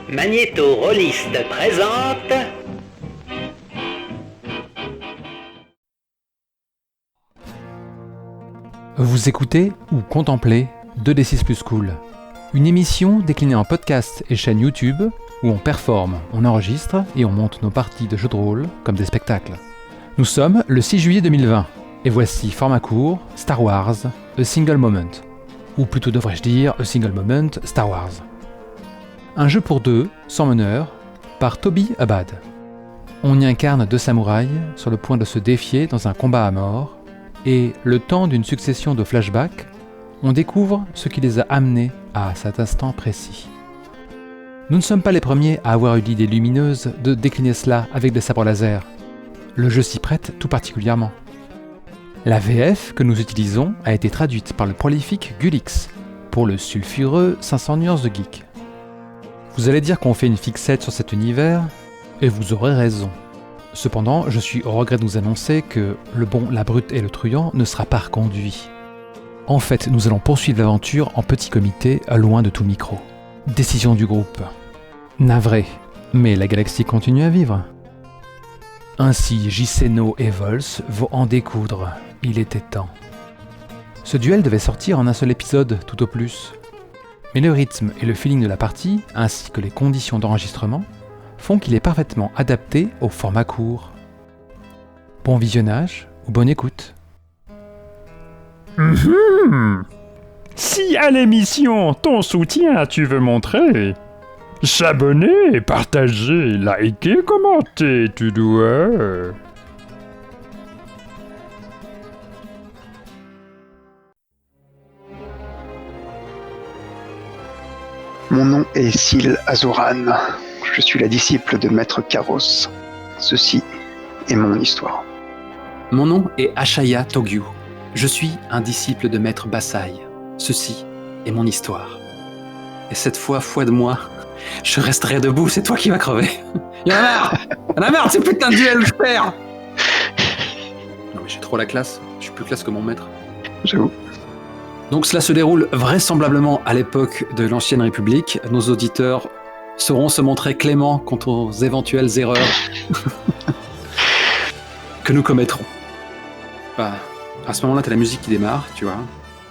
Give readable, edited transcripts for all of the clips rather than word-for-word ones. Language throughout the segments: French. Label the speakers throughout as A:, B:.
A: Magnéto Rolliste présente...
B: Vous écoutez ou contemplez 2D6 Plus Cool, une émission déclinée en podcast et chaîne YouTube où on performe, on enregistre et on monte nos parties de jeux de rôle comme des spectacles. Nous sommes le 6 juillet 2020 et voici format court Star Wars A Single Moment, ou plutôt devrais-je dire A Single Moment Star Wars. Un jeu pour deux, sans meneur, par Toby Abad. On y incarne deux samouraïs sur le point de se défier dans un combat à mort, et, le temps d'une succession de flashbacks, on découvre ce qui les a amenés à cet instant précis. Nous ne sommes pas les premiers à avoir eu l'idée lumineuse de décliner cela avec des sabres laser. Le jeu s'y prête tout particulièrement. La VF que nous utilisons a été traduite par le prolifique Gulix pour le sulfureux 500 nuances de geek. Vous allez dire qu'on fait une fixette sur cet univers, et vous aurez raison. Cependant, je suis au regret de vous annoncer que le bon, la brute et le truand ne sera pas reconduit. En fait, nous allons poursuivre l'aventure en petit comité, loin de tout micro. Décision du groupe. Navré, mais la galaxie continue à vivre. Ainsi, Jiceno et Vols vont en découdre. Il était temps. Ce duel devait sortir en un seul épisode, tout au plus. Mais le rythme et le feeling de la partie, ainsi que les conditions d'enregistrement, font qu'il est parfaitement adapté au format court. Bon visionnage ou bonne écoute.
C: Si à l'émission ton soutien tu veux montrer, s'abonner, partager, liker, commenter, tu dois.
D: Mon nom est Syl Azoran. Je suis la disciple de Maître Karos. Ceci est mon histoire.
E: Mon nom est Ashaya Togyu. Je suis un disciple de Maître Basai. Ceci est mon histoire. Et cette fois, foi de moi, je resterai debout, c'est toi qui vas crever. Y'en a marre! Y'en a marre de ces putains de duels où je perds! Non mais j'ai trop la classe, je suis plus classe que mon maître.
D: J'avoue.
E: Donc cela se déroule vraisemblablement à l'époque de l'Ancienne République. Nos auditeurs sauront se montrer cléments quant aux éventuelles erreurs que nous commettrons. Bah, à ce moment-là, t'as la musique qui démarre, tu vois.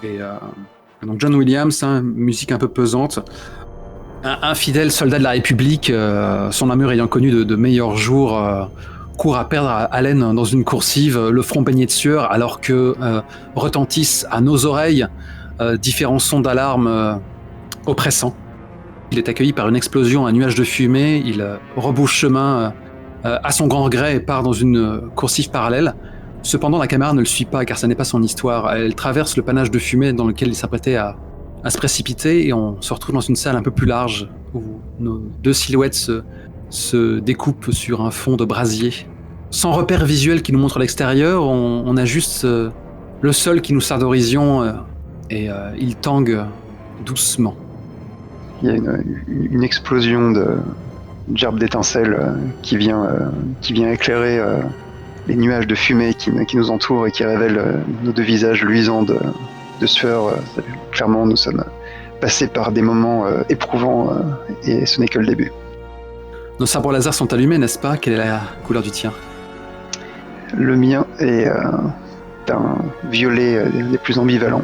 E: Et donc John Williams, musique un peu pesante. Un fidèle soldat de la République, son armure ayant connu de meilleurs jours, court à perdre haleine dans une coursive, le front baigné de sueur, alors que retentissent à nos oreilles différents sons d'alarme oppressants. Il est accueilli par une explosion, un nuage de fumée, il rebouche chemin à son grand regret et part dans une coursive parallèle. Cependant, la caméra ne le suit pas car ça n'est pas son histoire. Elle traverse le panache de fumée dans lequel il s'apprêtait à se précipiter et on se retrouve dans une salle un peu plus large où nos deux silhouettes se découpent sur un fond de brasier. Sans repère visuel qui nous montre l'extérieur, on a juste le sol qui nous sert d'horizon et il tangue doucement.
D: Il y a une explosion de gerbes d'étincelles qui vient éclairer les nuages de fumée qui nous entourent et qui révèlent nos deux visages luisants de sueur. Clairement, nous sommes passés par des moments éprouvants et ce n'est que le début.
E: Nos sabres laser sont allumés, n'est-ce pas? Quelle est la couleur du tien?
D: Le mien est d'un violet des plus ambivalents.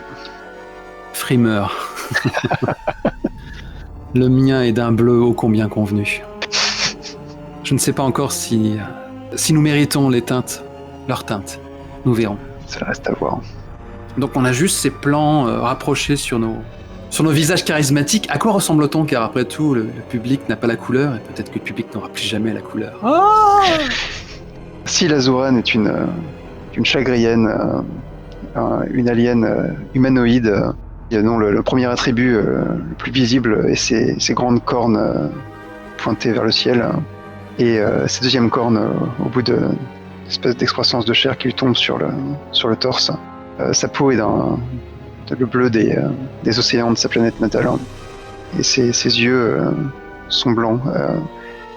E: Frimeur. Le mien est d'un bleu ô combien convenu. Je ne sais pas encore si nous méritons leurs teintes. Nous verrons.
D: Ça reste à voir.
E: Donc on a juste ces plans rapprochés sur nos visages charismatiques. À quoi ressemble-t-on? Car après tout, le public n'a pas la couleur, et peut-être que le public n'aura plus jamais la couleur. Oh
D: Syl Azoran est une chagrienne, une alien humanoïde, dont le premier attribut le plus visible est ses grandes cornes pointées vers le ciel, et ses deuxièmes cornes au bout d'une espèce d'excroissance de chair qui lui tombe sur le torse. Sa peau est le bleu des océans de sa planète natale, et ses yeux sont blancs,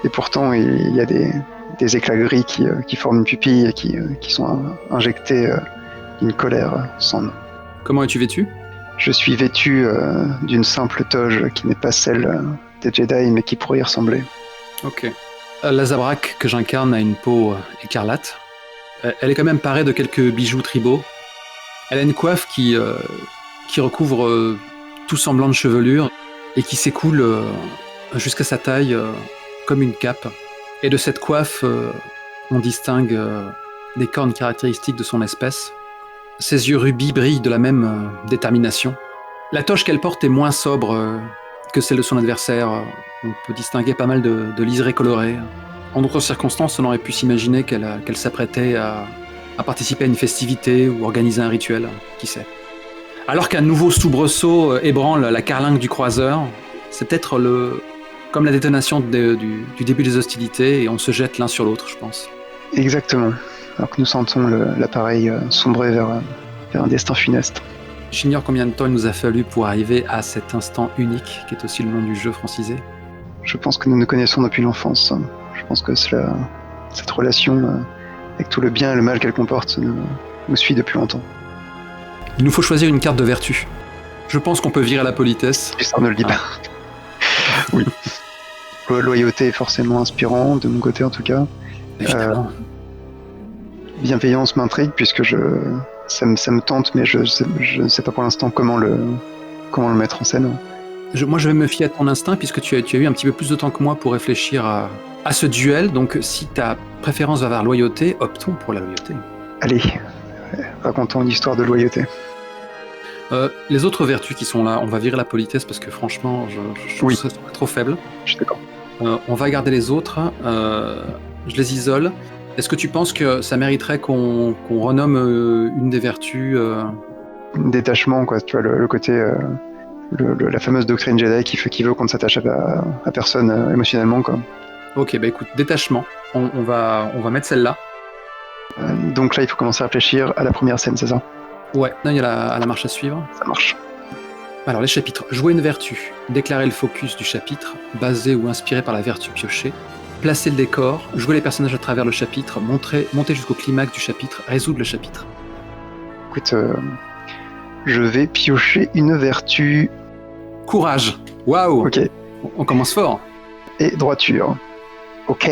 D: et pourtant il y a des éclats gris qui forment une pupille et qui sont injectés d'une colère sans nom.
E: Comment es-tu vêtu?
D: Je suis vêtu d'une simple toge qui n'est pas celle des Jedi, mais qui pourrait y ressembler.
E: Ok. La Zabrak que j'incarne a une peau écarlate. Elle est quand même parée de quelques bijoux tribaux. Elle a une coiffe qui recouvre tout semblant de chevelure et qui s'écoule jusqu'à sa taille comme une cape. Et de cette coiffe, on distingue des cornes caractéristiques de son espèce. Ses yeux rubis brillent de la même détermination. La toge qu'elle porte est moins sobre que celle de son adversaire. On peut distinguer pas mal de liserés colorés. En d'autres circonstances, on aurait pu s'imaginer qu'elle s'apprêtait à participer à une festivité ou organiser un rituel, qui sait. Alors qu'un nouveau soubresaut ébranle la carlingue du croiseur, c'est peut-être comme la détonation du début des hostilités, et on se jette l'un sur l'autre, je pense.
D: Exactement. Alors que nous sentons l'appareil sombrer vers un destin funeste.
E: J'ignore combien de temps il nous a fallu pour arriver à cet instant unique, qui est aussi le nom du jeu francisé.
D: Je pense que nous nous connaissons depuis l'enfance. Je pense que cette relation, avec tout le bien et le mal qu'elle comporte, nous suit depuis longtemps.
E: Il nous faut choisir une carte de vertu. Je pense qu'on peut virer la politesse.
D: Ça ne le dit pas. Oui. Loyauté est forcément inspirant, de mon côté en tout cas.
E: Évidemment.
D: Bienveillance m'intrigue puisque ça me tente, mais je ne sais pas pour l'instant comment le mettre en scène.
E: Moi, je vais me fier à ton instinct puisque tu as eu un petit peu plus de temps que moi pour réfléchir à ce duel. Donc, si ta préférence va vers loyauté, optons pour la loyauté.
D: Allez, racontons une histoire de loyauté.
E: Les autres vertus qui sont là, on va virer la politesse parce que franchement, je trouve ça trop faible.
D: Je suis d'accord.
E: On va garder les autres. Je les isole. Est-ce que tu penses que ça mériterait qu'on renomme une des vertus
D: Détachement, quoi. Tu vois, le côté... la fameuse doctrine Jedi qui veut qu'on ne s'attache à personne émotionnellement, quoi.
E: Ok, bah écoute, détachement. On va mettre celle-là.
D: Donc là, il faut commencer à réfléchir à la première scène, c'est ça?
E: Ouais, là, il y a la marche à suivre.
D: Ça marche.
E: Alors, les chapitres. Jouer une vertu. Déclarer le focus du chapitre, basé ou inspiré par la vertu piochée. Placer le décor. Jouer les personnages à travers le chapitre. Monter jusqu'au climax du chapitre. Résoudre le chapitre.
D: Écoute, je vais piocher une vertu.
E: Courage. Waouh.
D: Ok.
E: On commence fort.
D: Et droiture. Ok.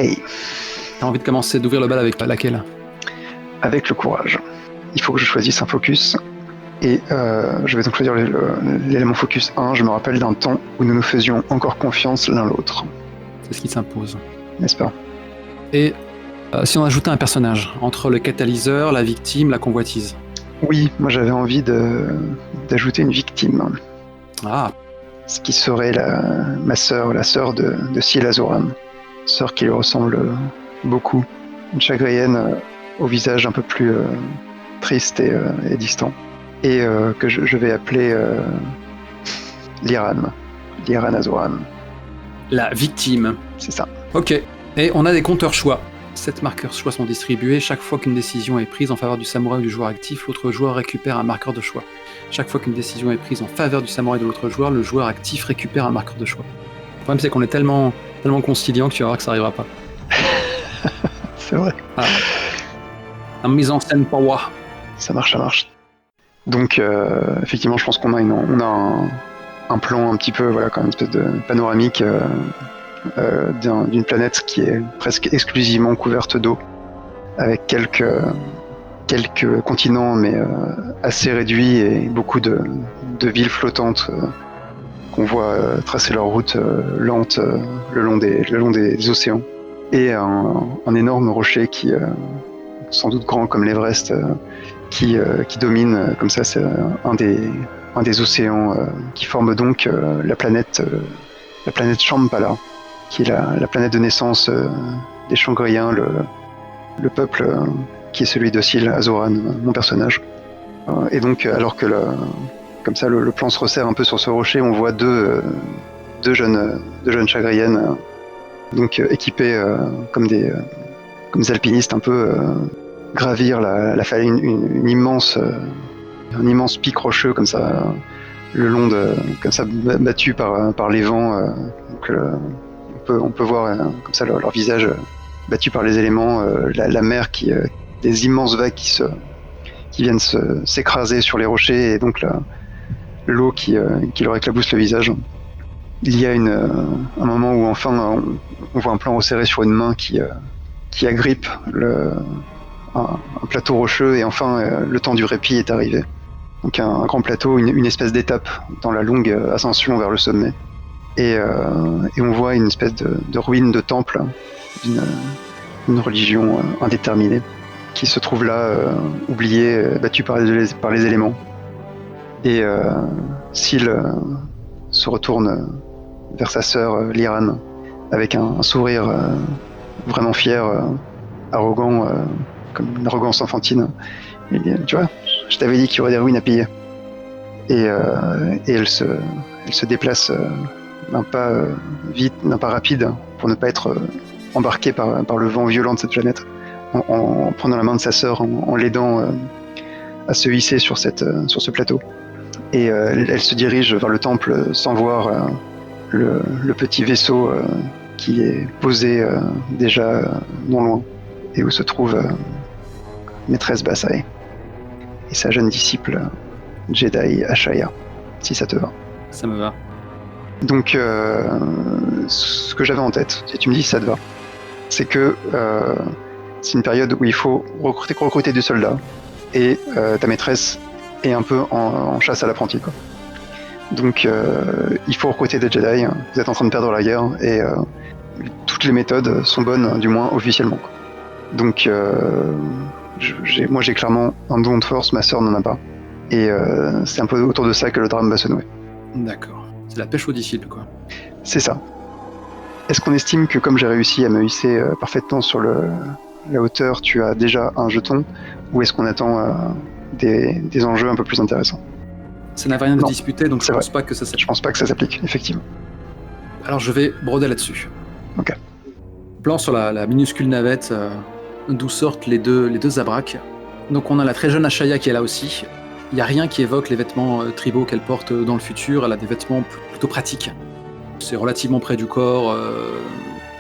E: T'as envie de commencer, d'ouvrir le bal avec laquelle?
D: Avec le courage. Il faut que je choisisse un focus. Et je vais donc choisir l'élément focus 1. Je me rappelle d'un temps où nous nous faisions encore confiance l'un l'autre.
E: C'est ce qui s'impose.
D: N'est-ce pas?
E: Et si on ajoutait un personnage, entre le catalyseur, la victime, la convoitise?
D: Oui, moi j'avais envie d'ajouter une victime.
E: Ah.
D: Ce qui serait ma sœur, la sœur de Ciel Azoran. Sœur qui lui ressemble beaucoup. Une chagrienne au visage un peu plus triste et distant. Et que je vais appeler Liran. Liran Azoran.
E: La victime.
D: C'est ça.
E: Ok. Et on a des compteurs choix. 7 marqueurs choix sont distribués. Chaque fois qu'une décision est prise en faveur du samouraï ou du joueur actif, l'autre joueur récupère un marqueur de choix. Chaque fois qu'une décision est prise en faveur du samouraï de l'autre joueur, le joueur actif récupère un marqueur de choix. Le problème, c'est qu'on est tellement conciliant que tu vas voir que ça n'arrivera pas.
D: C'est vrai.
E: Ah. La mise en scène power.
D: Ça marche. Donc, effectivement, je pense qu'on a un plan un petit peu, voilà, comme une espèce de panoramique d'une planète qui est presque exclusivement couverte d'eau, avec quelques continents, mais assez réduits, et beaucoup de villes flottantes qu'on voit tracer leur route lente le long des océans. Et un énorme rocher qui, sans doute grand comme l'Everest, qui domine comme ça. C'est un des océans qui forme donc la planète Shambhala, qui est la planète de naissance des Shangriens, le peuple qui est celui de Ciel Azoran, mon personnage. Et donc, alors que comme ça le plan se resserre un peu sur ce rocher, on voit deux jeunes chagriennes, donc équipées comme des alpinistes un peu, gravir la falaise, un immense pic rocheux comme ça, le long comme ça, battu par les vents. Donc, on peut voir comme ça leur visage battu par les éléments, la mer des immenses vagues qui viennent s'écraser sur les rochers, et donc l'eau qui leur éclabousse le visage. Il y a un moment où enfin on voit un plan resserré sur une main qui agrippe un plateau rocheux et enfin le temps du répit est arrivé. Donc un grand plateau, une espèce d'étape dans la longue ascension vers le sommet. Et on voit une espèce de ruine de temple d'une religion indéterminée qui se trouve là, oubliée, battue par les éléments. Et Syl se retourne vers sa sœur Liran avec un sourire vraiment fier, arrogant, comme une arrogance enfantine. Il dit, tu vois, je t'avais dit qu'il y aurait des ruines à piller. Et elle se déplace d'un pas vite, d'un pas rapide, pour ne pas être embarquée par le vent violent de cette planète, en prenant la main de sa sœur, en l'aidant à se hisser sur ce plateau. Et elle se dirige vers le temple sans voir le petit vaisseau qui est posé déjà non loin, et où se trouve maîtresse Basai et sa jeune disciple Jedi Ashaya, si ça te va.
E: Ça me va.
D: Donc, ce que j'avais en tête, si tu me dis si ça te va, c'est que c'est une période où il faut recruter des soldats, et ta maîtresse est un peu en chasse à l'apprenti, quoi. Donc, il faut recruter des Jedi. Vous êtes en train de perdre la guerre, et toutes les méthodes sont bonnes, du moins officiellement, quoi. Donc, moi j'ai clairement un don de force, ma sœur n'en a pas. Et c'est un peu autour de ça que le drame va se nouer.
E: D'accord. C'est la pêche aux disciples, quoi.
D: C'est ça. Est-ce qu'on estime que comme j'ai réussi à me hisser parfaitement sur la hauteur, tu as déjà un jeton, ou est-ce qu'on attend des enjeux un peu plus intéressants?
E: Ça n'a rien de disputé, donc je pense
D: vrai.
E: pas que ça s'applique.
D: Je pense pas que ça s'applique, effectivement.
E: Alors je vais broder là-dessus.
D: Ok.
E: Plan sur la minuscule navette d'où sortent les deux abracs. Donc on a la très jeune Ashaya qui est là aussi. Il n'y a rien qui évoque les vêtements tribaux qu'elle porte dans le futur. Elle a des vêtements plutôt pratiques. C'est relativement près du corps,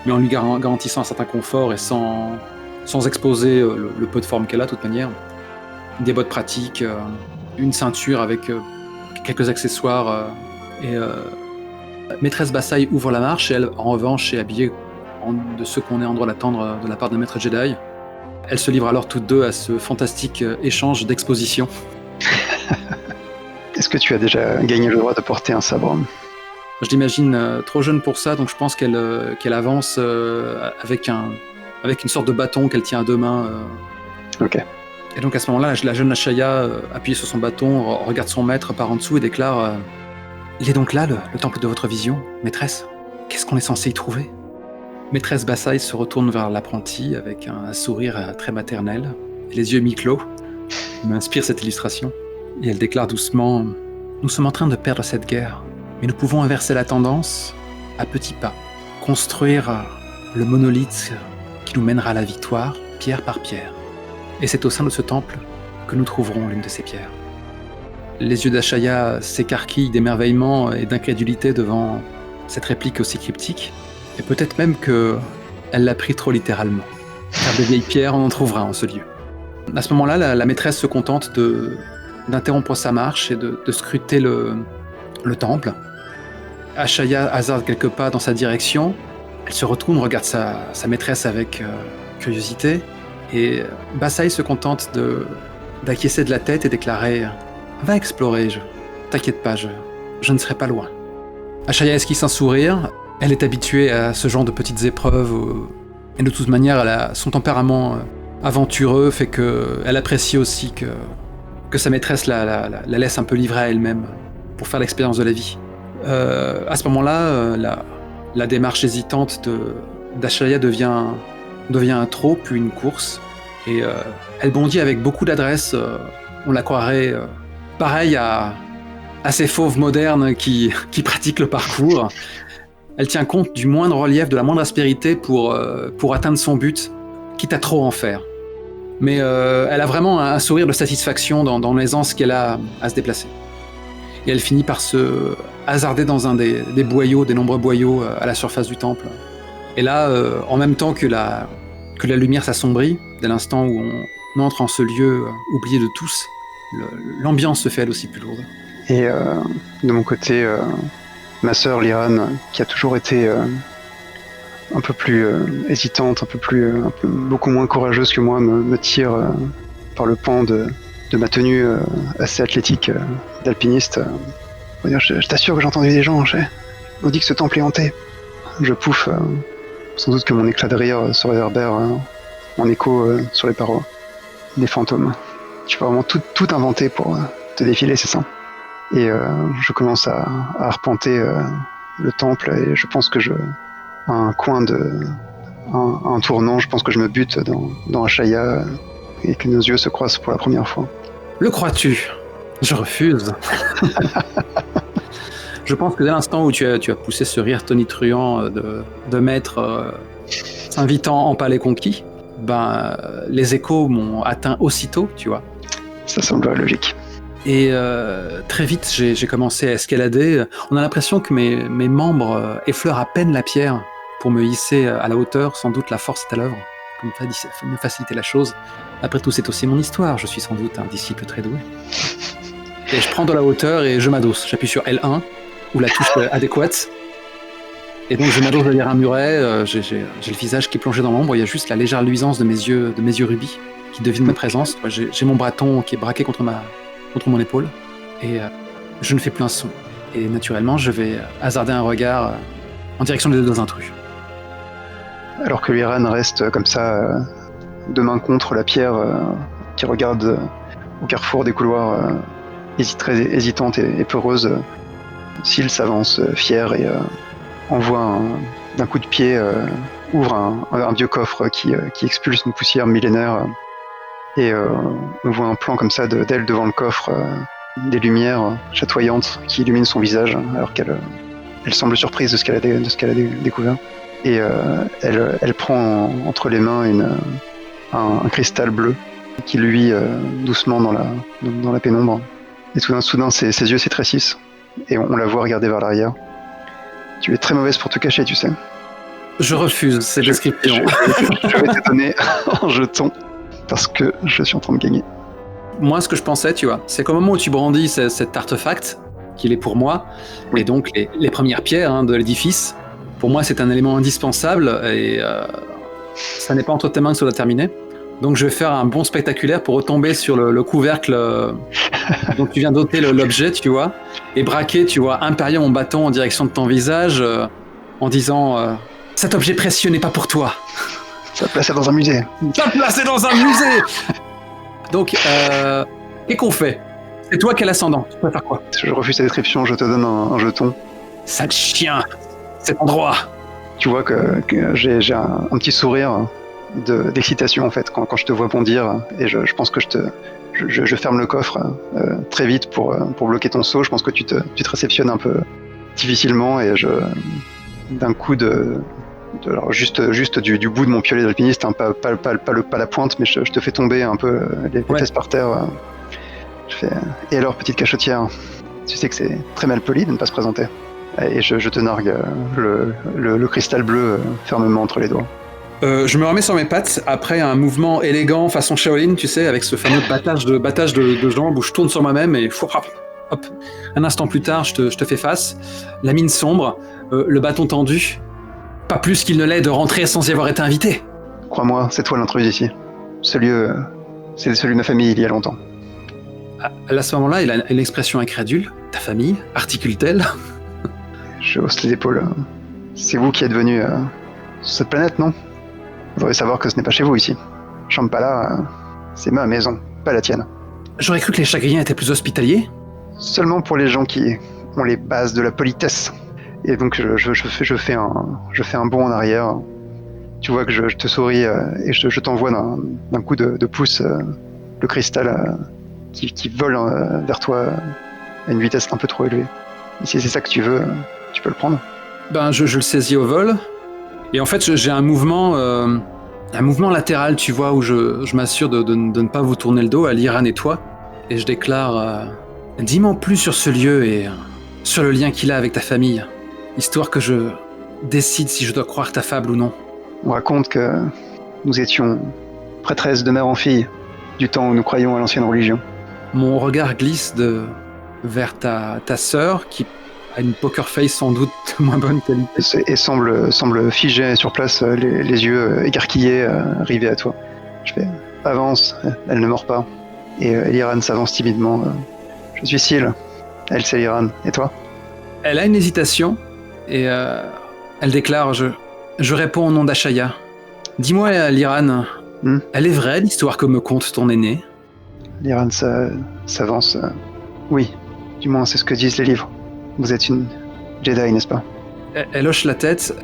E: mais en lui garantissant un certain confort et sans exposer le peu de forme qu'elle a de toute manière. Des bottes pratiques, une ceinture avec quelques accessoires. Maîtresse Basai ouvre la marche et elle, en revanche, est habillée de ce qu'on est en droit d'attendre de la part d'un maître Jedi. Elles se livrent alors toutes deux à ce fantastique échange d'exposition.
D: Est-ce que tu as déjà gagné le droit de porter un sabre?
E: Je l'imagine trop jeune pour ça, donc je pense qu'elle avance avec une sorte de bâton qu'elle tient à deux mains.
D: Ok.
E: Et donc à ce moment-là, la jeune Ashaya, appuyée sur son bâton, regarde son maître par en dessous et déclare il est donc là, le temple de votre vision, maîtresse? Qu'est-ce qu'on est censé y trouver? Maîtresse Basai se retourne vers l'apprenti avec un sourire très maternel, et les yeux mi-clos. Il m'inspire cette illustration. Et elle déclare doucement nous sommes en train de perdre cette guerre, mais nous pouvons inverser la tendance à petits pas, construire le monolithe qui nous mènera à la victoire, pierre par pierre. Et c'est au sein de ce temple que nous trouverons l'une de ces pierres. Les yeux d'Ashaya s'écarquillent d'émerveillement et d'incrédulité devant cette réplique aussi cryptique, et peut-être même qu'elle l'a pris trop littéralement. Car des vieilles pierres, on en trouvera en ce lieu. À ce moment-là, la maîtresse se contente d'interrompre sa marche et de scruter le temple. Ashaya hasarde quelques pas dans sa direction. Elle se retourne, regarde sa maîtresse avec curiosité, et Basai se contente d'acquiescer de la tête et déclarer « Va explorer, t'inquiète pas, je ne serai pas loin. » Ashaya esquisse un sourire. Elle est habituée à ce genre de petites épreuves, et de toute manière, son tempérament aventureux fait qu'elle apprécie aussi que sa maîtresse la laisse un peu livrée à elle-même pour faire l'expérience de la vie. À ce moment-là, la démarche hésitante d'Ashaya devient un trot, puis une course, et elle bondit avec beaucoup d'adresse. On la croirait pareil à ces fauves modernes qui pratiquent le parcours. Elle tient compte du moindre relief, de la moindre aspérité pour atteindre son but, quitte à trop en faire. Mais elle a vraiment un sourire de satisfaction dans l'aisance qu'elle a à se déplacer. Et elle finit par se hasarder dans un des nombreux boyaux à la surface du temple. Et là, en même temps que la lumière s'assombrit, dès l'instant où on entre en ce lieu oublié de tous, l'ambiance se fait elle aussi plus lourde.
D: Et de mon côté, ma sœur Liran, qui a toujours été un peu plus hésitante, beaucoup moins courageuse que moi, me tire par le pan de ma tenue assez athlétique d'alpiniste. Je t'assure que j'ai entendu des gens, on dit que ce temple est hanté. Je pouffe, sans doute que mon éclat de rire se réverbère en écho sur les parois. Des fantômes. Tu vas vraiment tout inventer pour te défiler, c'est ça. Et je commence à arpenter le temple et je pense que à un coin un tournant, je pense que je me bute dans Ashaya et que nos yeux se croisent pour la première fois.
E: Le crois-tu ? Je refuse. Je pense que dès l'instant où tu as poussé ce rire tonitruant de maître s'invitant en palais conquis, les échos m'ont atteint aussitôt, tu vois.
D: Ça semble logique.
E: Et très vite, j'ai commencé à escalader. On a l'impression que mes membres effleurent à peine la pierre pour me hisser à la hauteur. Sans doute la force est à l'œuvre pour me faciliter la chose. Après tout, c'est aussi mon histoire. Je suis sans doute un disciple très doué. Et je prends de la hauteur et je m'adosse. J'appuie sur L1, ou la touche adéquate. Et donc je m'adosse derrière un muret. J'ai le visage qui est plongé dans l'ombre. Il y a juste la légère luisance de mes yeux rubis qui devinent ma présence. J'ai mon bâton qui est braqué contre mon épaule. Et je ne fais plus un son. Et naturellement, je vais hasarder un regard en direction des deux intrus.
D: Alors que Liran reste comme ça, deux mains contre la pierre, qui regarde au carrefour des couloirs, très hésitante et peureuse, Syl s'avance fier et envoie d'un coup de pied, ouvre un vieux coffre qui expulse une poussière millénaire. Et on voit un plan comme ça d'elle devant le coffre, des lumières chatoyantes qui illuminent son visage, alors qu'elle semble surprise de ce qu'elle a découvert. Et elle prend entre les mains un cristal bleu qui luit doucement dans la pénombre. Et soudain ses yeux s'étrécissent et on la voit regarder vers l'arrière. Tu es très mauvaise pour te cacher, tu sais.
E: Je refuse ces descriptions.
D: Je vais te donner un jeton parce que je suis en train de gagner.
E: Moi, ce que je pensais, tu vois, c'est qu'au moment où tu brandis cet artefact, qu'il est pour moi,
D: oui.
E: Et donc les premières pierres de l'édifice, pour moi, c'est un élément indispensable et ça n'est pas entre tes mains que ça doit terminer. Donc, je vais faire un bond spectaculaire pour retomber sur le couvercle dont tu viens d'ôter l'objet, tu vois, et braquer, tu vois, impérieux mon bâton en direction de ton visage en disant cet objet précieux n'est pas pour toi.
D: Ça va placer dans un musée.
E: Ça va placer dans un musée. Donc, qu'est-ce qu'on fait ? C'est toi qui as l'ascendant. Tu peux faire quoi ?
D: Je refuse ta description, je te donne un jeton.
E: Sale chien, cet endroit.
D: Tu vois que j'ai un petit sourire d'excitation en fait quand je te vois bondir et je pense que je ferme le coffre très vite pour bloquer ton saut. Je pense que tu te réceptionnes un peu difficilement et d'un coup alors juste du bout de mon piolet d'alpiniste, pas la pointe, mais je te fais tomber un peu les fesses par terre. Je fais et alors petite cachotière, tu sais que c'est très mal poli de ne pas se présenter. Et je te nargue le cristal bleu fermement entre les doigts.
E: Je me remets sur mes pattes après un mouvement élégant façon Shaolin, tu sais, avec ce fameux battage de jambes où je tourne sur moi-même et hop, un instant plus tard, je te fais face, la mine sombre, le bâton tendu, pas plus qu'il ne l'est de rentrer sans y avoir été invité.
D: Crois-moi, c'est toi l'intrus ici. Ce lieu, c'est celui de ma famille il y a longtemps.
E: À ce moment-là, il a une expression incrédule. Ta famille, articule-t-elle ?
D: Je hausse les épaules. C'est vous qui êtes venu sur cette planète, non ? Vous devriez savoir que ce n'est pas chez vous ici. Shambhala, c'est ma maison, pas la tienne.
E: J'aurais cru que les Chagriens étaient plus hospitaliers.
D: Seulement pour les gens qui ont les bases de la politesse. Et donc je fais un bond en arrière. Tu vois que je te souris et je t'envoie d'un coup de pouce le cristal qui vole vers toi à une vitesse un peu trop élevée. Et si c'est ça que tu veux, tu peux le prendre.
E: Je le saisis au vol. Et en fait, j'ai un mouvement latéral, tu vois, où je m'assure de ne pas vous tourner le dos à Liran et toi. Et je déclare dis-moi plus sur ce lieu et sur le lien qu'il a avec ta famille, histoire que je décide si je dois croire ta fable ou non.
D: On raconte que nous étions prêtresses de mère en fille, du temps où nous croyions à l'ancienne religion.
E: Mon regard glisse de vers ta sœur, qui a une poker face sans doute de moins bonne qualité.
D: Et semble figé sur place, les yeux écarquillés, rivés à toi. Je fais « Avance, elle ne mord pas. » Et Liran s'avance timidement. Je suis Syl. Elle, c'est Liran. Et toi ?
E: Elle a une hésitation, et elle déclare « Je réponds au nom d'Ashaya. Dis-moi, Liran, elle est vraie l'histoire que me conte ton aîné ?»
D: Liran s'avance. Oui, du moins c'est ce que disent les livres. Vous êtes une Jedi, n'est-ce pas ?
E: Elle hoche la tête.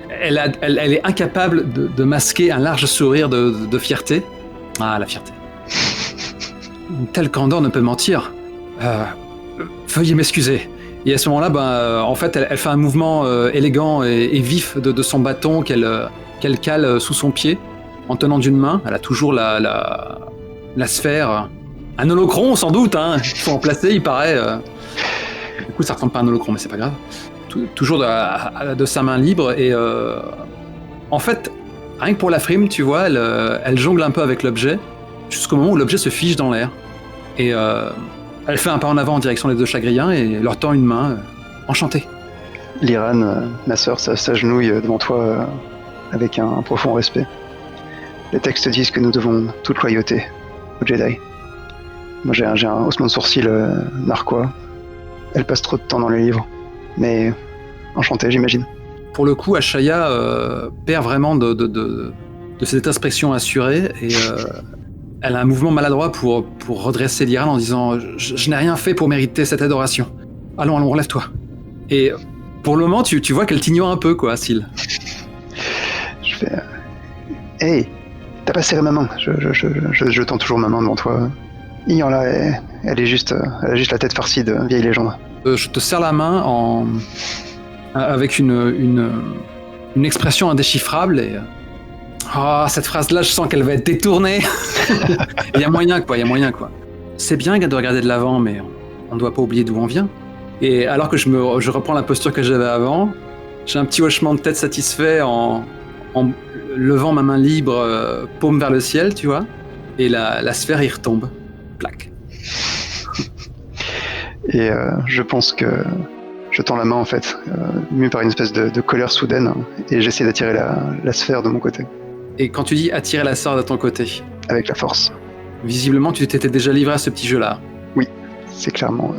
E: Elle est incapable de masquer un large sourire de fierté. Ah, la fierté. Une telle candeur ne peut mentir. Veuillez m'excuser. Et à ce moment-là, en fait, elle fait un mouvement élégant et vif de son bâton qu'elle cale sous son pied, en tenant d'une main. Elle a toujours la sphère. Un holocron, sans doute, hein. Il faut en placer, il paraît. Du coup, ça ressemble pas à un holocron, mais c'est pas grave. Toujours de sa main libre. Et en fait, rien que pour la frime, tu vois, elle jongle un peu avec l'objet, jusqu'au moment où l'objet se fige dans l'air. Et elle fait un pas en avant en direction des deux chagriens et leur tend une main. Enchantée.
D: Liran, ma sœur, s'agenouille devant toi avec un profond respect. Les textes disent que nous devons toute loyauté aux Jedi. Moi, j'ai un haussement de sourcil narquois. Elle passe trop de temps dans les livres. Mais enchanté, j'imagine.
E: Pour le coup, Ashaya perd vraiment de cette expression assurée et elle a un mouvement maladroit pour redresser Liran en disant « Je n'ai rien fait pour mériter cette adoration. Allons, relève-toi. » Et pour le moment, tu vois qu'elle t'ignore un peu, quoi, Syl.
D: Je fais « Hey, t'as pas serré ma main. » Je tends toujours ma main devant toi. Ignore-la, elle a juste la tête farcie de vieille légende.
E: Je te serre la main avec une expression indéchiffrable et... cette phrase-là, je sens qu'elle va être détournée. Il y a moyen, quoi. C'est bien de regarder de l'avant, mais on ne doit pas oublier d'où on vient. Et alors que je reprends la posture que j'avais avant, j'ai un petit hochement de tête satisfait en levant ma main libre, paume vers le ciel, tu vois, et la sphère y retombe. Plaque.
D: Et je pense que je tends la main en fait, mue par une espèce de colère soudaine, et j'essaie d'attirer la sphère de mon côté.
E: Et quand tu dis attirer la sphère de ton côté ?
D: Avec la force.
E: Visiblement, tu t'étais déjà livré à ce petit jeu-là.
D: Oui, c'est clairement...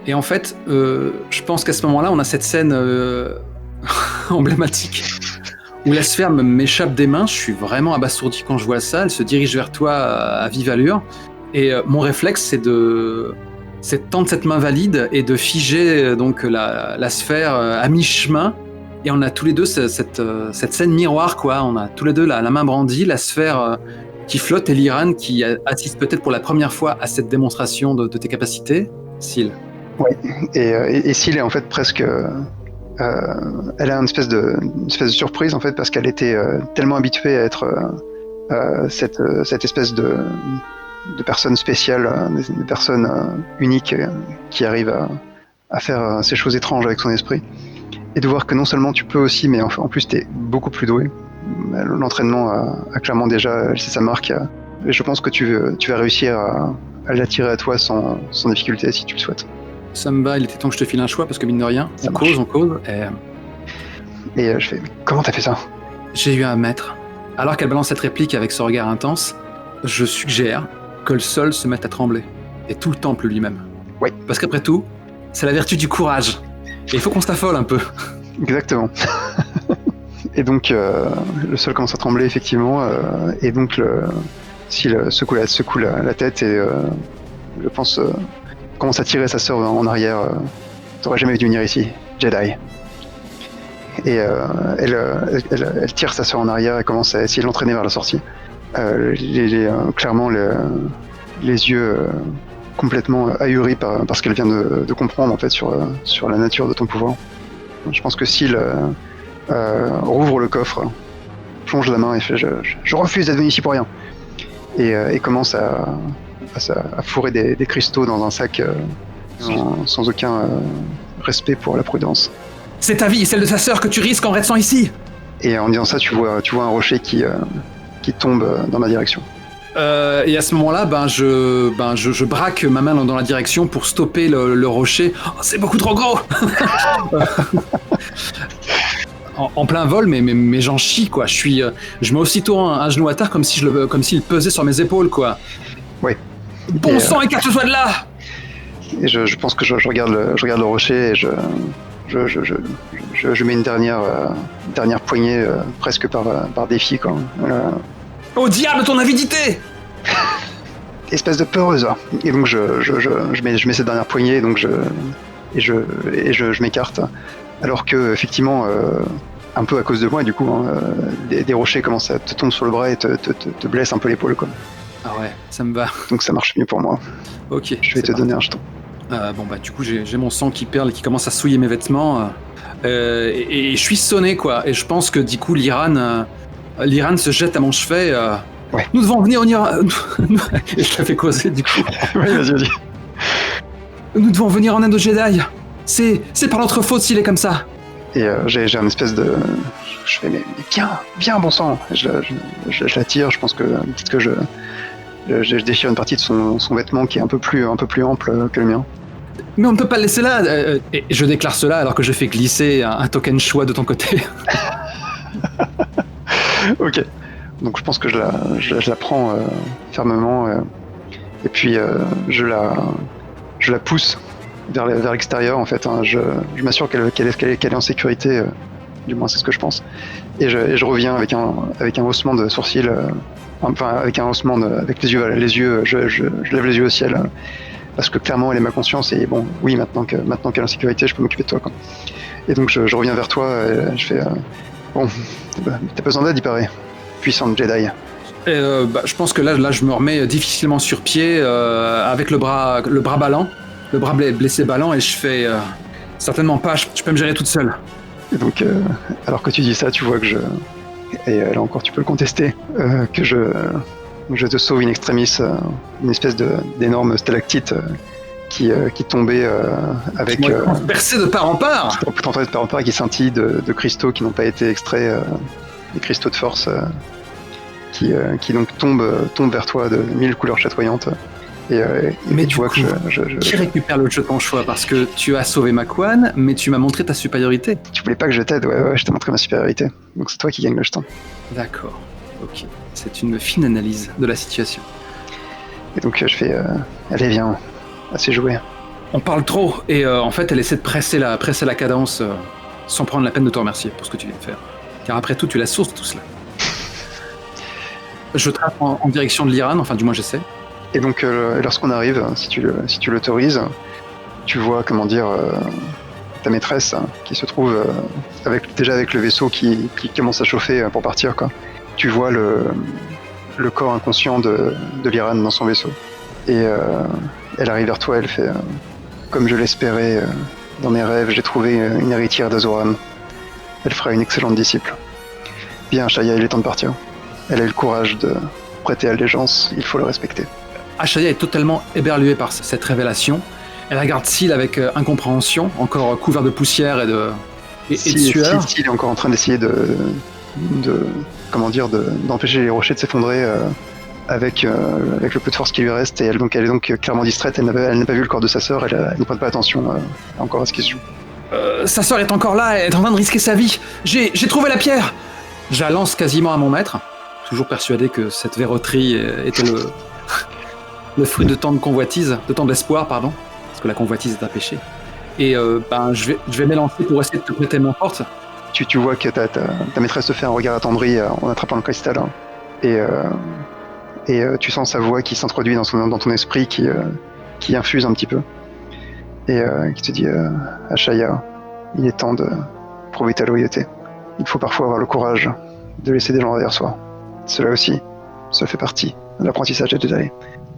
E: Et en fait, je pense qu'à ce moment-là, on a cette scène emblématique où la sphère m'échappe des mains. Je suis vraiment abasourdi quand je vois ça. Elle se dirige vers toi à vive allure. Et mon réflexe, c'est de tendre cette main valide et de figer donc la sphère à mi-chemin. Et on a tous les deux cette scène miroir, quoi. On a tous les deux la main brandie, la sphère qui flotte et Liran qui assiste peut-être pour la première fois à cette démonstration de tes capacités. Syl.
D: Oui, et Syl est en fait presque... elle a une espèce de surprise en fait parce qu'elle était tellement habituée à être cette espèce de personnes spéciales, des personnes uniques qui arrivent à faire ces choses étranges avec son esprit. Et de voir que non seulement tu peux aussi, mais en plus tu es beaucoup plus doué. L'entraînement a clairement déjà laissé sa marque. Et je pense que tu vas réussir à l'attirer à toi sans difficulté si tu le souhaites.
E: Ça me va, il était temps que je te file un choix parce que mine de rien, on cause.
D: Et je fais, comment t'as fait ça ?
E: J'ai eu un maître. Alors qu'elle balance cette réplique avec ce regard intense, je suggère que le sol se mette à trembler. Et tout le temple lui-même.
D: Oui.
E: Parce qu'après tout, c'est la vertu du courage. Et il faut qu'on s'affole un peu.
D: Exactement. Et donc, le sol commence à trembler, effectivement. Et donc, Syl secoue la tête et, je pense, commence à tirer sa sœur en arrière. T'aurais jamais dû venir ici, Jedi. Et elle tire sa sœur en arrière et commence à essayer de l'entraîner vers la sortie. Clairement les yeux complètement ahuris par ce qu'elle vient de comprendre en fait sur la nature de ton pouvoir. Je pense que Syl rouvre le coffre, plonge la main et fait je refuse d'être venu ici pour rien et commence à fourrer des cristaux dans un sac sans aucun respect pour la prudence.
E: C'est ta vie et celle de sa sœur que tu risques en restant ici.
D: Et en disant ça, tu vois un rocher qui tombe dans ma direction.
E: Et à ce moment-là, je braque ma main dans la direction pour stopper le rocher. Oh, c'est beaucoup trop gros. En plein vol, mais j'en chie, quoi. Je mets aussitôt un genou à terre comme s'il pesait sur mes épaules, quoi.
D: Oui.
E: Bon sang, écarte-toi de là!
D: Et je pense que je regarde le rocher et je mets une dernière poignée presque par défi, quoi.
E: Au diable, ton avidité!
D: Espèce de peureuse. Et donc je mets cette dernière poignée, donc je m'écarte. Alors que effectivement, un peu à cause de moi, du coup, des rochers commencent à te tomber sur le bras et te blessent un peu l'épaule, quoi.
E: Ah ouais, ça me va.
D: Donc ça marche mieux pour moi.
E: Ok.
D: Je vais te donner un jeton.
E: Du coup, j'ai mon sang qui perle et qui commence à souiller mes vêtements. Et je suis sonné, quoi. Et je pense que, du coup, Liran se jette à mon chevet.
D: Ouais.
E: Nous devons venir, on ira... Et je la fais causer, du coup.
D: Oui, vas-y.
E: Nous devons venir en aide au Jedi. C'est par notre faute s'il est comme ça.
D: Et j'ai un espèce de... Je fais, mais viens, bon sang. Je la tire, je pense que peut-être que je déchire une partie de son vêtement qui est un peu plus ample que le mien.
E: Mais on ne peut pas le laisser là. Et je déclare cela alors que je fais glisser un token choix de ton côté.
D: Ok. Donc je pense que je la prends fermement et puis je la pousse vers l'extérieur, en fait. Hein. Je m'assure qu'elle est en sécurité, du moins c'est ce que je pense. Et je reviens avec un haussement de sourcils, avec un haussement avec les yeux, je lève les yeux au ciel, parce que clairement elle est ma conscience et bon, oui, maintenant qu'elle est en sécurité, je peux m'occuper de toi, quoi. Et donc je reviens vers toi et je fais bon, t'as besoin d'aide, il paraît. Puissante Jedi.
E: Je pense que là je me remets difficilement sur pied avec le bras ballant, le bras blessé ballant, et je fais certainement pas, je peux me gérer toute seule.
D: Et donc alors que tu dis ça, tu vois que et là encore tu peux le contester, que je te sauve in extremis, une espèce d'énorme stalactite qui tombait avec...
E: Percé de part en part.
D: De part en part, qui scintille de cristaux qui n'ont pas été extraits, des cristaux de force qui donc tombent vers toi de 1000 couleurs chatoyantes. Mais tu vois que
E: qui récupère le jeton choix, parce que tu as sauvé Makwan, mais tu m'as montré ta supériorité.
D: Tu voulais pas que je t'aide, ouais, je t'ai montré ma supériorité. Donc c'est toi qui gagne le jeton.
E: D'accord, ok. C'est une fine analyse de la situation.
D: Et donc je fais, allez viens, assez joué.
E: On parle trop, et en fait elle essaie de presser la cadence sans prendre la peine de te remercier pour ce que tu viens de faire. Car après tout, tu es la source de tout cela. Je trace en direction de l'Iran, enfin du moins j'essaie.
D: Et donc lorsqu'on arrive, si tu l'autorises, tu vois, comment dire, ta maîtresse qui se trouve avec le vaisseau qui commence à chauffer pour partir, quoi. Tu vois le corps inconscient de l'Iran dans son vaisseau. Et elle arrive vers toi, elle fait comme je l'espérais, dans mes rêves, j'ai trouvé une héritière d'Azoran. Elle fera une excellente disciple. Bien, Shaya, il est temps de partir. Elle a eu le courage de prêter allégeance, il faut le respecter.
E: Ashaya est totalement éberluée par cette révélation. Elle regarde Syl avec incompréhension, encore couvert de poussière et de sueur.
D: Syl est encore en train d'essayer d'empêcher les rochers de s'effondrer avec le peu de force qui lui reste, et elle est donc clairement distraite. Elle n'a pas vu le corps de sa sœur, elle ne prête pas attention encore à ce qui se joue.
E: Sa sœur est encore là, elle est en train de risquer sa vie. J'ai trouvé la pierre. Je la lance quasiment à mon maître, toujours persuadé que cette verroterie était le fruit de tant de convoitise, de tant d'espoir, pardon, parce que la convoitise est un péché. Et je vais m'élancer pour essayer de te prêter main forte.
D: Tu vois que ta maîtresse te fait un regard attendri en attrapant le cristal, hein, et tu sens sa voix qui s'introduit dans ton esprit, qui infuse un petit peu, et qui te dit Ashaya, il est temps de prouver ta loyauté. Il faut parfois avoir le courage de laisser des gens derrière soi. Cela aussi, ça fait partie de l'apprentissage des Jedi.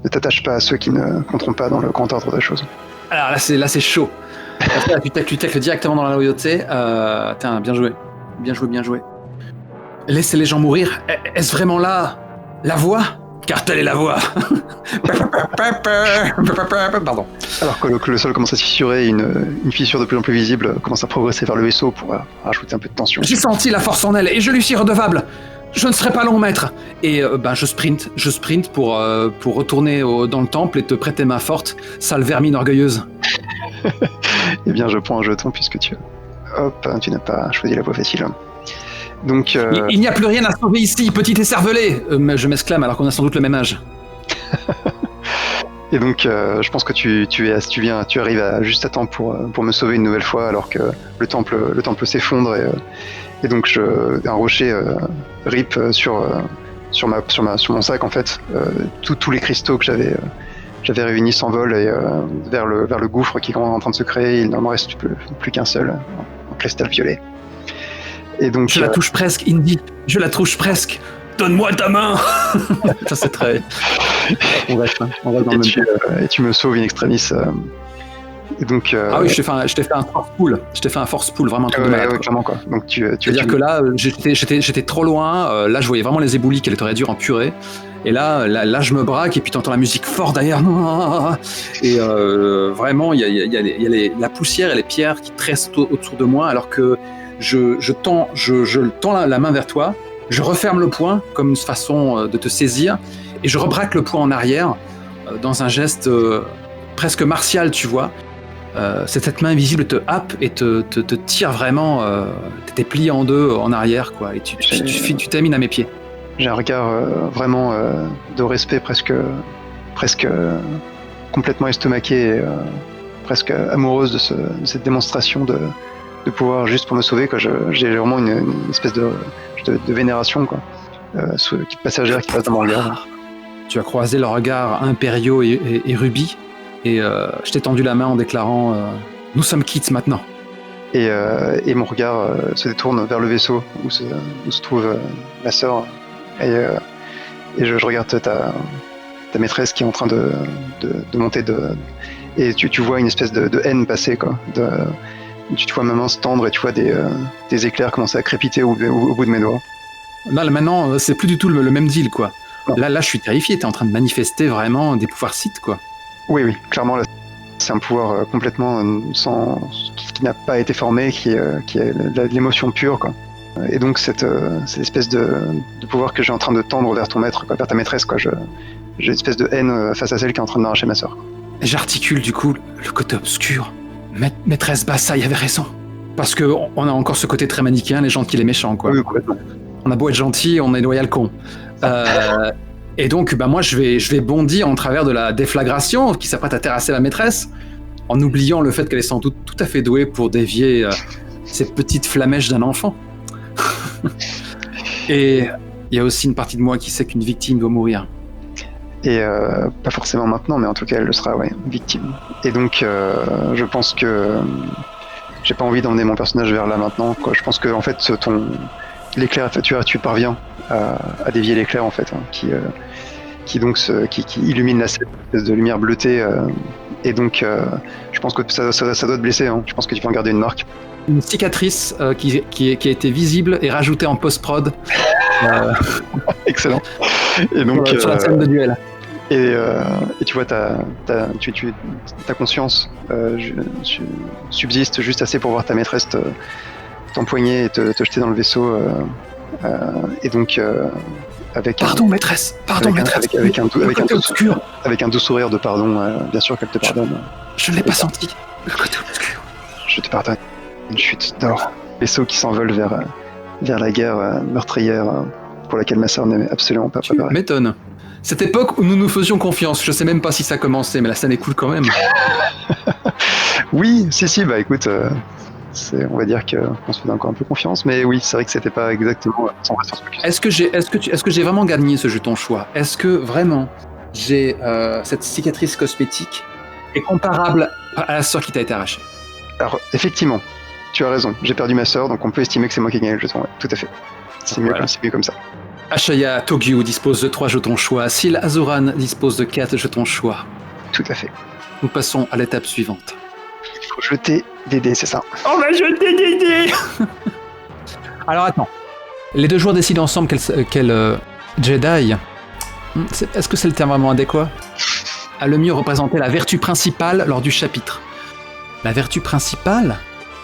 D: Ne t'attache pas à ceux qui ne compteront pas dans le grand ordre des choses. Alors
E: là c'est chaud. Là, tu tacles directement dans la loyauté. Bien joué. Bien joué. Laissez les gens mourir. Est-ce vraiment là la voie? Car telle est la voie. Pardon.
D: Alors que le sol commence à se fissurer, une fissure de plus en plus visible commence à progresser vers le vaisseau pour rajouter un peu de tension.
E: J'ai senti la force en elle et je lui suis redevable. Je ne serai pas long, maître. Et je sprint pour retourner dans le temple et te prêter main forte, sale vermine orgueilleuse.
D: Eh bien, je prends un jeton puisque tu n'as pas choisi la voie facile. Donc,
E: Il n'y a plus rien à sauver ici, petit écervelé. Je m'exclame alors qu'on a sans doute le même âge.
D: Et donc, je pense que tu arrives juste à temps pour me sauver une nouvelle fois, alors que le temple s'effondre et donc un rocher rip sur mon sac en fait. Tous les cristaux que j'avais réunis s'envolent et vers le gouffre qui est en train de se créer. Il n'en me reste plus qu'un seul, en cristal violet. Et donc,
E: je la touche presque, Indy. Je la touche presque. Donne-moi ta main. Ça c'est très. On reste dans le même temps.
D: Et tu me sauves in extremis. Et donc.
E: Ah oui, je t'ai fait un force pull. Je t'ai fait un force pull, vraiment un truc de malade.
D: Ouais, clairement quoi. Donc
E: C'est-à-dire que là, j'étais trop loin. Là, je voyais vraiment les éboulis qu'elle t'aurait dû en purée. Et là, je me braque et puis t'entends la musique fort derrière. Et vraiment, il y a la poussière et les pierres qui tressent autour de moi, alors que je tends la main vers toi. Je referme le poing comme une façon de te saisir et je rebraque le poing en arrière dans un geste presque martial, tu vois. Cette main invisible te happe et te tire vraiment, t'es plié en deux en arrière, quoi, et tu termines à mes pieds.
D: J'ai un regard vraiment de respect presque complètement estomaqué et presque amoureuse de cette démonstration de pouvoir juste pour me sauver, quoi. J'ai vraiment une espèce de vénération, quoi, passagère qui passe dans mon regard.
E: Tu as croisé le regard impériaux et rubis, et je t'ai tendu la main en déclarant nous sommes quittes maintenant.
D: Et mon regard se détourne vers le vaisseau où se trouve ma sœur, et je regarde ta maîtresse qui est en train de monter, et tu vois une espèce de haine passer, quoi. Tu vois ma main se tendre et tu vois des éclairs commencer à crépiter au bout de mes doigts.
E: Là, maintenant, c'est plus du tout le même deal, quoi. Là, je suis terrifié. T'es en train de manifester vraiment des pouvoirs Sith, quoi.
D: Oui, clairement, là, c'est un pouvoir complètement qui n'a pas été formé, qui est de l'émotion pure, quoi. Et donc, cette espèce de pouvoir que j'ai en train de tendre vers ton maître, quoi, vers ta maîtresse, quoi. J'ai une espèce de haine face à celle qui est en train de m'arracher ma sœur.
E: J'articule, du coup, le côté obscur. Maîtresse Bassaï avait raison. Parce qu'on a encore ce côté très manichéen, les gentils, les méchants, quoi.
D: Oui, complètement.
E: On a beau être gentil, on est loyal con. Et donc, moi, je vais bondir en travers de la déflagration qui s'apprête à terrasser la maîtresse, en oubliant le fait qu'elle est sans doute tout à fait douée pour dévier ces petites flamèches d'un enfant. Et il y a aussi une partie de moi qui sait qu'une victime doit mourir.
D: Et pas forcément maintenant, mais en tout cas, elle le sera, ouais, victime. Et donc, je pense que j'ai pas envie d'emmener mon personnage vers là maintenant, quoi. Je pense que en fait, l'éclair, tu parviens à dévier l'éclair, en fait, hein, qui illumine la scène, une espèce de lumière bleutée. Et donc, je pense que ça doit te blesser, hein. Je pense que tu vas en garder une marque.
E: Une cicatrice qui a été visible et rajoutée en post-prod.
D: Excellent. Et donc,
E: sur la scène de duel.
D: Et tu vois, ta conscience subsiste juste assez pour voir ta maîtresse t'empoigner et te jeter dans le vaisseau. Et donc,
E: Pardon, maîtresse.
D: Avec un doux sourire de pardon, bien sûr qu'elle te pardonne.
E: Je ne l'ai pas senti. Le côté obscur.
D: Je te pardonne. Une chute d'or. Vaisseau qui s'envole vers la guerre meurtrière pour laquelle ma sœur n'est absolument pas préparée.
E: Tu m'étonnes. Cette époque où nous nous faisions confiance, je sais même pas si ça a commencé, mais la scène est cool quand même.
D: Oui, si, bah écoute, on va dire qu'on se fait encore un peu confiance, mais oui, c'est vrai que c'était pas exactement son responsabilité.
E: Est-ce que j'ai vraiment gagné ce jeton choix ? Est-ce que vraiment j'ai cette cicatrice cosmétique est comparable à la sœur qui t'a été arrachée ?
D: Alors, effectivement, tu as raison, j'ai perdu ma sœur, donc on peut estimer que c'est moi qui ai gagné le jeton, ouais, tout à fait. C'est mieux comme ça.
E: Ashaya Togyu dispose de 3 jetons choix, Syl Azuran dispose de 4 jetons choix.
D: Tout à fait.
E: Nous passons à l'étape suivante.
D: Il faut jeter des dés, c'est ça.
E: On va jeter des dés. Alors attends. Les deux joueurs décident ensemble quel Jedi, est-ce que c'est le terme vraiment adéquat, a le mieux représenté la vertu principale lors du chapitre. La vertu principale ?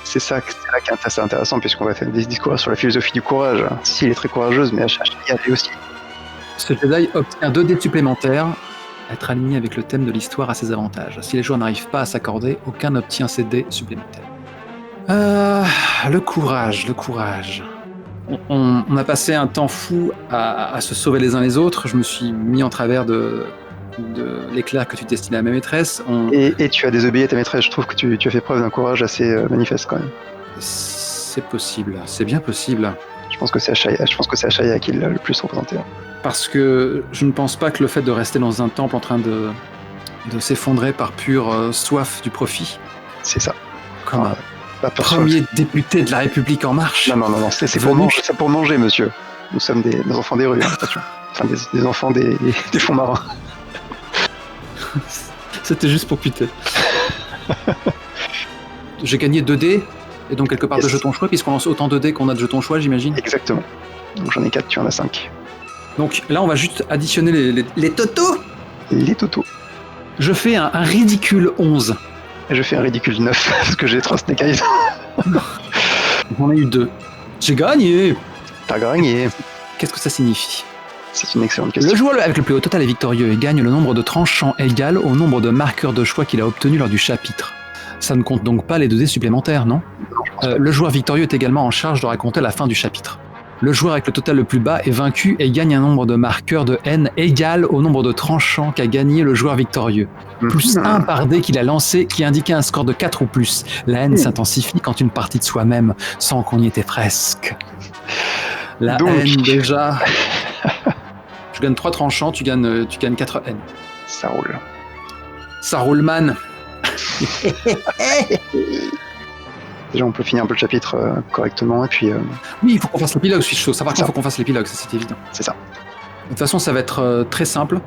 D: C'est là qui est assez intéressant, puisqu'on va faire des discours sur la philosophie du courage. Si, elle est très courageuse, mais Ashaya elle aussi.
E: Ce Jedi obtient 2 dés supplémentaires. Être aligné avec le thème de l'histoire a ses avantages. Si les joueurs n'arrivent pas à s'accorder, aucun n'obtient ces dés supplémentaires. Le courage. On a passé un temps fou à se sauver les uns les autres. Je me suis mis en travers de l'éclair que tu destinais à ma maîtresse.
D: Et tu as désobéi à ta maîtresse. Je trouve que tu as fait preuve d'un courage assez manifeste quand même.
E: C'est possible, c'est bien possible.
D: Je pense que c'est Ashaya qui l'a le plus représenté.
E: Parce que je ne pense pas que le fait de rester dans un temple en train de s'effondrer par pure soif du profit,
D: C'est ça.
E: comme un
D: Pas pour
E: premier député de la République en marche.
D: Non, c'est pour manger, c'est pour manger, monsieur. Nous sommes des enfants des rues, attention. Enfin, des enfants des fonds marins.
E: C'était juste pour puter. J'ai gagné 2 dés, et donc quelque part de jetons choix, puisqu'on lance autant de dés qu'on a de jetons choix, j'imagine.
D: Exactement. Donc j'en ai 4, tu en as 5.
E: Donc là, on va juste additionner les totaux.
D: Les totaux.
E: Je fais un ridicule 11.
D: Et je fais un ridicule 9, parce que j'ai 3 Snake Eyes.
E: J'en ai eu 2. J'ai gagné.
D: T'as gagné.
E: Qu'est-ce que ça signifie?
D: C'est une excellente question.
E: Le joueur avec le plus haut total est victorieux et gagne le nombre de tranchants égal au nombre de marqueurs de choix qu'il a obtenus lors du chapitre. Ça ne compte donc pas les 2 dés supplémentaires, non? Le joueur victorieux est également en charge de raconter la fin du chapitre. Le joueur avec le total le plus bas est vaincu et gagne un nombre de marqueurs de haine égal au nombre de tranchants qu'a gagné le joueur victorieux. Plus 1 par dé qu'il a lancé qui indiquait un score de 4 ou plus. La haine s'intensifie quand une partie de soi-même sans qu'on y était presque. La haine déjà... Je gagne 3 tranchants, tu gagnes 4 haines.
D: Ça roule.
E: Ça roule, man.
D: Déjà, on peut finir un peu le chapitre correctement, et puis...
E: Oui, il faut qu'on fasse l'épilogue, je suis chaud. Ça, par contre, il faut qu'on fasse l'épilogue, ça c'est évident.
D: C'est ça.
E: De toute façon, ça va être très simple,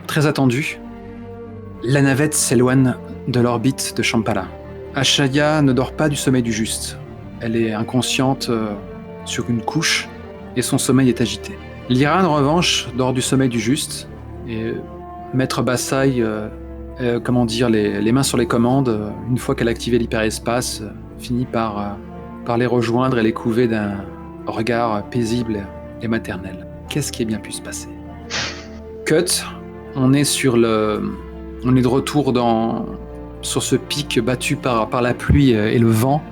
E: très attendu. La navette s'éloigne de l'orbite de Shambhala. Ashaya ne dort pas du sommeil du juste. Elle est inconsciente sur une couche, et son sommeil est agité. Lyra, en revanche, dort du sommeil du juste, et Maître Bassai, les mains sur les commandes, une fois qu'elle a activé l'hyperespace, finit par les rejoindre et les couver d'un regard paisible et maternel. Qu'est-ce qui a bien pu se passer? Cut, on est de retour sur ce pic battu par la pluie et le vent.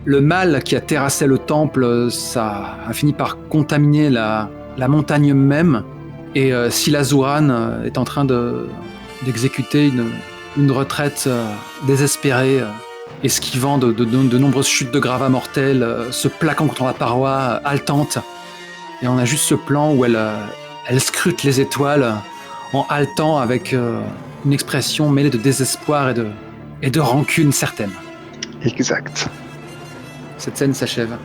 E: Le mal qui a terrassé le temple, ça a fini par contaminer la montagne même, et Silazuran est en train d'exécuter une retraite désespérée, esquivant de nombreuses chutes de gravats mortels, se plaquant contre la paroi, haletante. Et on a juste ce plan où elle scrute les étoiles en haletant avec une expression mêlée de désespoir et de rancune certaine.
D: Exact.
E: Cette scène s'achève.